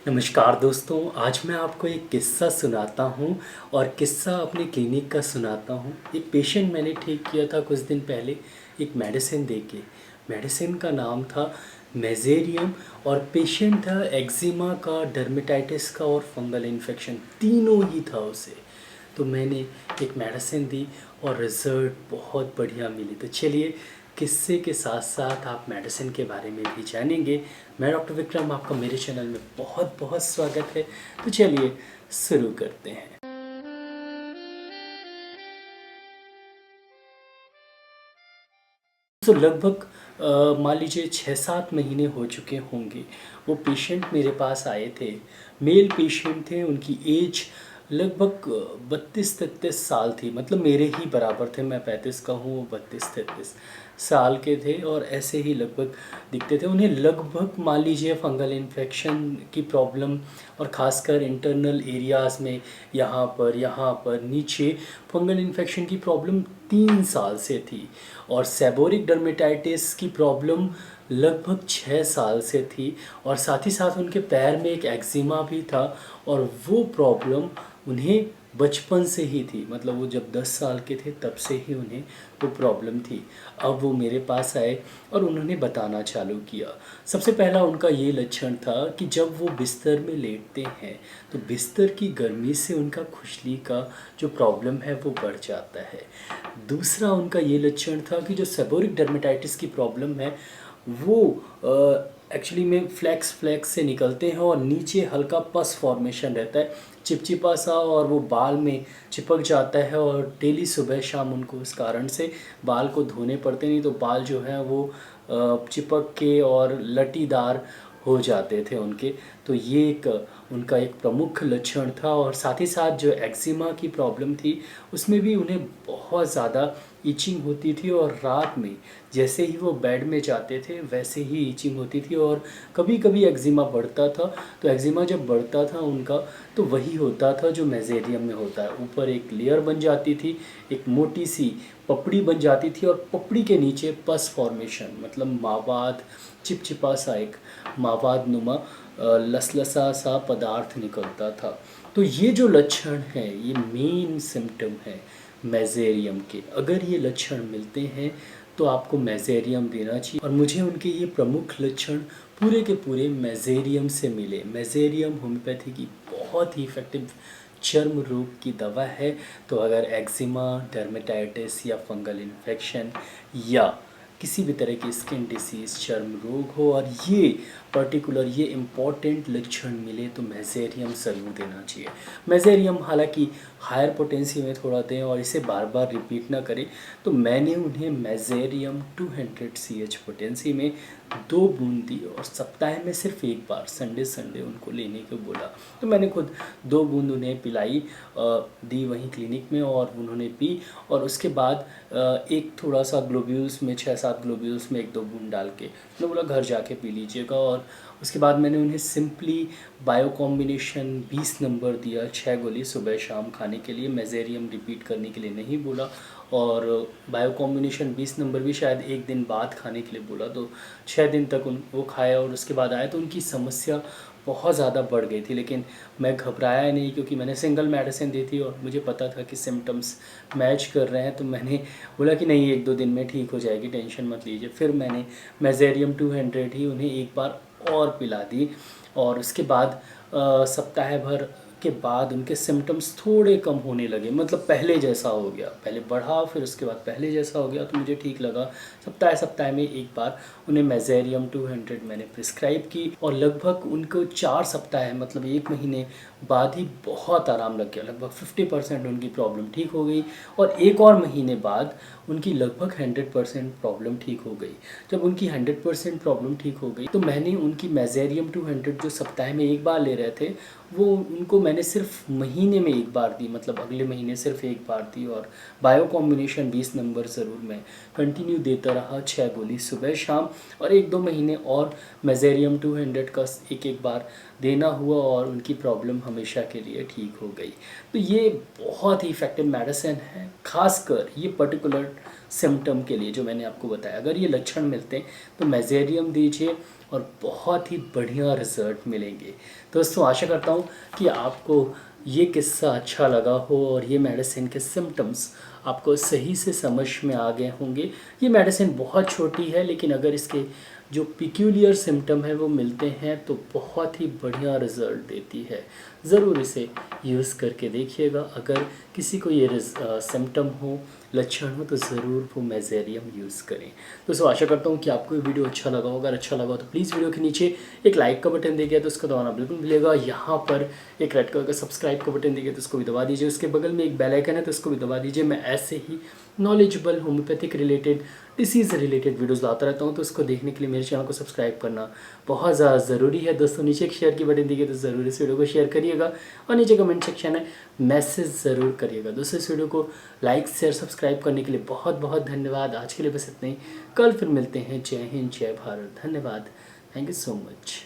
नमस्कार दोस्तों, आज मैं आपको एक किस्सा सुनाता हूँ और किस्सा अपने क्लिनिक का सुनाता हूँ। एक पेशेंट मैंने ठीक किया था कुछ दिन पहले एक मेडिसिन देके। मेडिसिन का नाम था मेज़ेरियम और पेशेंट था एक्जिमा का, डर्मेटाइटिस का और फंगल इन्फेक्शन, तीनों ही था उसे। तो मैंने एक मेडिसिन दी और रिज़ल्ट बहुत बढ़िया मिली। तो चलिए किस्से के साथ साथ आप मेडिसिन के बारे में भी जानेंगे। मैं डॉक्टर विक्रम, आपका मेरे चैनल में बहुत बहुत स्वागत है। तो चलिए शुरू करते हैं। तो लगभग मान लीजिए 6-7 महीने हो चुके होंगे। वो पेशेंट मेरे पास आए थे, मेल पेशेंट थे। उनकी एज लगभग 32-33 साल थी, मतलब मेरे ही बराबर थे। मैं 35 का हूँ, वो 32-33 साल के थे और ऐसे ही लगभग दिखते थे। उन्हें लगभग मान लीजिए फंगल इन्फेक्शन की प्रॉब्लम और ख़ासकर इंटरनल एरियाज़ में यहाँ पर नीचे फंगल इन्फेक्शन की प्रॉब्लम 3 साल से थी और सेबोरिक डर्मेटाइटिस की प्रॉब्लम लगभग 6 साल से थी और साथ ही साथ उनके पैर में एक एक्जिमा भी था और वो प्रॉब्लम उन्हें बचपन से ही थी। मतलब वो जब 10 साल के थे तब से ही उन्हें वो प्रॉब्लम थी। अब वो मेरे पास आए और उन्होंने बताना चालू किया। सबसे पहला उनका ये लक्षण था कि जब वो बिस्तर में लेटते हैं तो बिस्तर की गर्मी से उनका खुजली का जो प्रॉब्लम है वो बढ़ जाता है। दूसरा उनका ये लक्षण था कि जो सेबोरिक डर्मेटाइटिस की प्रॉब्लम है वो एक्चुअली में फ्लैक्स फ्लैक्स से निकलते हैं और नीचे हल्का पस फॉर्मेशन रहता है, चिपचिपा सा, और वो बाल में चिपक जाता है और डेली सुबह शाम उनको इस कारण से बाल को धोने पड़ते, नहीं तो बाल जो है वो चिपक के और लटीदार हो जाते थे उनके। तो ये एक उनका एक प्रमुख लक्षण था। और साथ ही साथ जो एक्जिमा की प्रॉब्लम थी उसमें भी उन्हें बहुत ज़्यादा ईचिंग होती थी और रात में जैसे ही वो बेड में जाते थे वैसे ही ईचिंग होती थी और कभी कभी एक्जिमा बढ़ता था। तो एक्जिमा जब बढ़ता था उनका तो वही होता था जो मेज़ेरियम में होता है। ऊपर एक लेयर बन जाती थी, एक मोटी सी पपड़ी बन जाती थी और पपड़ी के नीचे पस फॉर्मेशन, मतलब मावाद, चिपचिपा सा एक मावाद नुमा लसलसा सा पदार्थ निकलता था। तो ये जो लक्षण हैं ये मेन सिम्टम है मेज़ेरियम के। अगर ये लक्षण मिलते हैं तो आपको मेज़ेरियम देना चाहिए और मुझे उनके ये प्रमुख लक्षण पूरे के पूरे मेज़ेरियम से मिले। मेज़ेरियम होम्योपैथी की बहुत ही इफ़ेक्टिव चर्म रोग की दवा है। तो अगर एक्जिमा, डर्मेटाइटिस या फंगल इन्फेक्शन या किसी भी तरह की स्किन डिसीज़, चर्म रोग हो और ये पर्टिकुलर ये इम्पॉर्टेंट लक्षण मिले तो मेज़ेरियम ज़रूर देना चाहिए। मेज़ेरियम हालांकि हायर पोटेंसी में थोड़ा दें और इसे बार बार रिपीट ना करें। तो मैंने उन्हें मेज़ेरियम 200 CH पोटेंसी में 2 बूंद दी और सप्ताह में सिर्फ एक बार संडे संडे उनको लेने को बोला। तो मैंने खुद 2 बूंद उन्हें पिलाई दी वहीं क्लिनिक में और उन्होंने पी। और उसके बाद एक थोड़ा सा ग्लोब्यूल्स में 6-7 ग्लोब्यूल्स में 1-2 बूंद डाल के मैंने बोला घर जाके पी लीजिएगा। और उसके बाद मैंने उन्हें सिंपली बायो कॉम्बिनेशन 20 नंबर दिया, 6 गोली सुबह शाम खाने के लिए। मेज़ेरियम रिपीट करने के लिए नहीं बोला और बायो कॉम्बिनेशन 20 नंबर भी शायद एक दिन बाद खाने के लिए बोला। तो 6 दिन तक वो खाया और उसके बाद आया तो उनकी समस्या बहुत ज़्यादा बढ़ गई थी। लेकिन मैं घबराया नहीं क्योंकि मैंने सिंगल मेडिसिन दी थी और मुझे पता था कि सिम्टम्स मैच कर रहे हैं। तो मैंने बोला कि नहीं, 1-2 दिन में ठीक हो जाएगी, टेंशन मत लीजिए। फिर मैंने मेज़ेरियम 200 ही उन्हें एक बार और पिला दी और उसके बाद सप्ताह भर के बाद उनके सिम्टम्स थोड़े कम होने लगे, मतलब पहले जैसा हो गया। पहले बढ़ा फिर उसके बाद पहले जैसा हो गया तो मुझे ठीक लगा। सप्ताह में एक बार उन्हें मेज़ेरियम 200 मैंने प्रिस्क्राइब की और लगभग उनको 4 सप्ताह मतलब 1 महीने बाद ही बहुत आराम लग गया। लगभग 50% उनकी प्रॉब्लम ठीक हो गई और एक और महीने बाद उनकी लगभग 100% प्रॉब्लम ठीक हो गई। जब उनकी 100% प्रॉब्लम ठीक हो गई तो मैंने उनकी मेज़ेरियम 200 जो सप्ताह में एक बार ले रहे थे वो उनको मैंने सिर्फ महीने में एक बार दी, मतलब अगले महीने सिर्फ एक बार दी। और बायो कॉम्बिनेशन 20 नंबर ज़रूर मैं कंटिन्यू देता रहा, 6 गोली सुबह शाम। और 1-2 महीने और मेज़ेरियम 200 का एक एक बार देना हुआ और उनकी प्रॉब्लम हमेशा के लिए ठीक हो गई। तो ये बहुत ही इफ़ेक्टिव मेडिसिन है, खासकर ये पर्टिकुलर सिम्टम के लिए जो मैंने आपको बताया। अगर ये लक्षण मिलते हैं तो मेजेरियम दीजिए और बहुत ही बढ़िया रिजल्ट मिलेंगे। दोस्तों, आशा करता हूँ कि आपको ये किस्सा अच्छा लगा हो और ये मेडिसिन के सिम्टम्स आपको सही से समझ में आ गए होंगे। ये मेडिसिन बहुत छोटी है, लेकिन अगर इसके जो पिक्यूलियर सिम्टम है वो मिलते हैं तो बहुत ही बढ़िया रिज़ल्ट देती है। ज़रूर इसे यूज़ करके देखिएगा। अगर किसी को ये सिम्टम हो, लक्षण हो, तो ज़रूर वो मेजेरियम यूज़ करें। दोस्तों, आशा करता हूँ कि आपको ये वीडियो अच्छा लगा होगा। अगर अच्छा लगा हो तो प्लीज़ वीडियो के नीचे एक लाइक का बटन देखिए तो उसको दबाना बिल्कुल मिलेगा। यहाँ पर एक रेड कलर का सब्सक्राइब का बटन देखिए तो उसको भी दबा दीजिए। उसके बगल में एक बेल आइकन है तो उसको भी दबा दीजिए। मैं ऐसे ही knowledgeable homeopathic related, disease related videos लाता रहता हूँ, तो उसको देखने के लिए मेरे चैनल को सब्सक्राइब करना बहुत ज़्यादा ज़रूरी है। दोस्तों, नीचे एक शेयर की बटन देखिए तो ज़रूर इस वीडियो को शेयर करिएगा और नीचे कमेंट सेक्शन है, मैसेज ज़रूर करिएगा। दोस्तों, इस वीडियो को लाइक शेयर सब्सक्राइब करने के लिए बहुत बहुत धन्यवाद। आज के लिए बस इतना ही। कल फिर मिलते हैं। जय हिंद, जय भारत। धन्यवाद। Thank you so much.